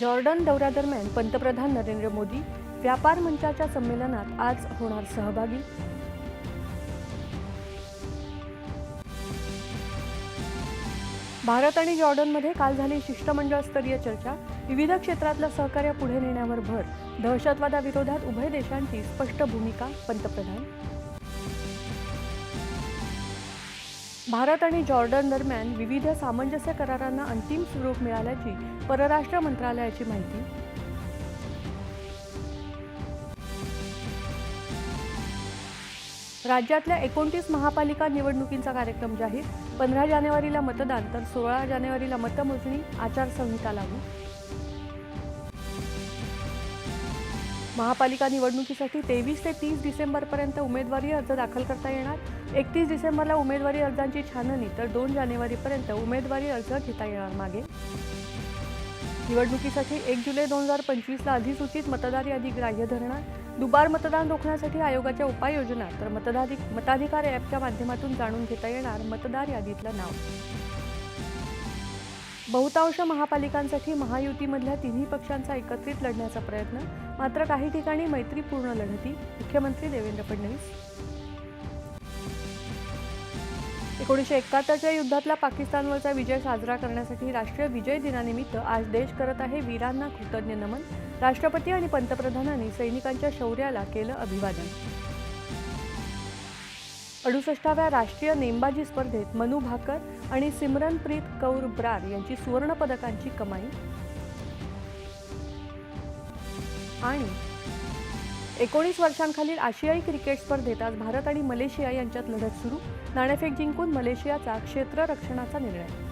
Jordan दौऱ्यादरम्यान पंतप्रधान नरेंद्र मोदी व्यापार मंचाच्या संमेलनात आज होणार सहभागी. भारत आणि जॉर्डनमध्ये काल झाली शिष्टमंडळ स्तरीय चर्चा. विविध क्षेत्रातलं सहकार्य पुढे नेण्यावर भर. दहशतवादाविरोधात उभय देशांची स्पष्ट भूमिका. पंतप्रधान. भारत आणि जॉर्डन दरम्यान विविध सामंजस्य करारांना अंतिम स्वरूप मिळाल्याची परराष्ट्र मंत्रालयाची माहिती. राज्यातल्या 29 महापालिका निवडणुकींचा कार्यक्रम जाहीर. 15 जानेवारीला मतदान तर 16 जानेवारीला मतमोजणी. आचारसंहिता लागू. महापालिका निवडणुकीसाठी 23 ते 30 डिसेंबरपर्यंत उमेदवारी अर्ज दाखल करता येणार. 31 डिसेंबरला उमेदवारी अर्जांची छाननी तर 2 जानेवारीपर्यंत उमेदवारी अर्ज घेता येणार मागे. निवडणुकीसाठी 1 जुलै 2025ला अधिसूचित मतदार यादी ग्राह्य धरणार. दुबार मतदान रोखण्यासाठी आयोगाच्या उपाययोजना तर मताधिकार ॲपच्या माध्यमातून जाणून घेता येणार मतदार यादीतलं नाव. बहुतांश महापालिकांसाठी महायुतीमधल्या तिन्ही पक्षांचा एकत्रित लढण्याचा प्रयत्न. मात्र काही ठिकाणी मैत्रीपूर्ण लढती. मुख्यमंत्री देवेंद्र फडणवीस. 1971च्या युद्धातला पाकिस्तानवरचा विजय साजरा करण्यासाठी राष्ट्रीय विजय दिनानिमित्त आज देश करत आहे वीरांना कृतज्ञ नमन. राष्ट्रपती आणि पंतप्रधानांनी सैनिकांच्या शौर्याला केलं अभिवादन. 68व्या राष्ट्रीय नेमबाजी स्पर्धेत मनू भाकर आणि सिमरनप्रीत कौर ब्रार यांची सुवर्ण पदकांची कमाई. आणि 19 वर्षांखालील आशियाई क्रिकेट स्पर्धेत आज भारत आणि मलेशिया यांच्यात लढत सुरू. नाणेफेक जिंकून मलेशियाचा क्षेत्ररक्षणाचा निर्णय.